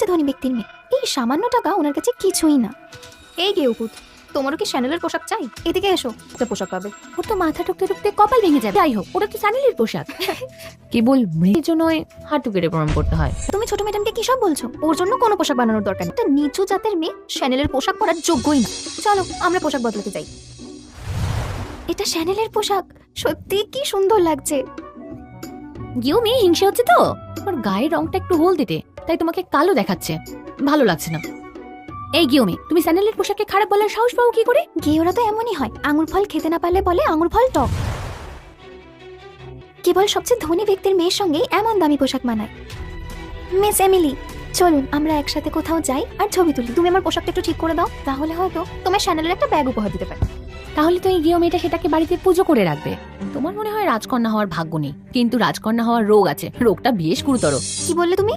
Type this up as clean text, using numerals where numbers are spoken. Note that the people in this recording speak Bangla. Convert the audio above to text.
ধনী ব্যক্তির মেয়ে, এই সামান্য টাকা ওনার কাছে কিছুই না। এই গে উপুত, তোমারও কি শ্যানেলের পোশাক চাই? এদিকে এসো, একটা পোশাক পাবে। ওর তো মাথা টুকতে টুকতে কপাল ভেঙে যাবে। যাই হোক, ওটা তো স্যানেলের পোশাক। কেবল মৃতের জন্য হাঁটু কেটে প্রণাম করতে হয়। তুমি ছোট ম্যাডামকে কি সব বলছো? ওর জন্য কোনো পোশাক বানানোর দরকার নেই। একটা নিচু জাতের মেয়ে শ্যানেলের পোশাক পরার যোগ্যই না। চলো আমরা পোশাক বদলাতে যাই। এটা শ্যানেলের পোশাক, সত্যি কি সুন্দর লাগছে। গিয়েও মেয়ে হিংসে হচ্ছে তো, ওর গায়ের রংটা একটু হলদেটে, তাই তোমাকে কালো দেখাচ্ছে, ভালো লাগছে না। এই গিয়েও তুমি স্যানেলের পোশাককে খারাপ বলার সাহস পাও কি করে? গেওরা তো এমনই হয়, আঙুর ফল খেতে না পারলে বলে আঙুর ফল টক। কেবল সবচেয়ে ধনী ব্যক্তির মেয়ের সঙ্গেই এমন দামি পোশাক মানায়। মিস এমিলি, চলুন আমরা একসাথে কোথাও যাই আর ছবি তুলি। তুমি আমার পোশাকটা একটু ঠিক করে দাও, তাহলে হয়তো তোমার শ্যানেলের একটা ব্যাগ উপহার দিতে পারি। তাহলে তো এই গিয়েও মেয়েটা সেটাকে বাড়িতে পুজো করে রাখবে। তোমার মনে হয় রাজকন্যা হওয়ার ভাগ্য নেই, কিন্তু রাজকন্যা হওয়ার রোগ আছে, রোগটা বেশ গুরুতর। কি বললে তুমি?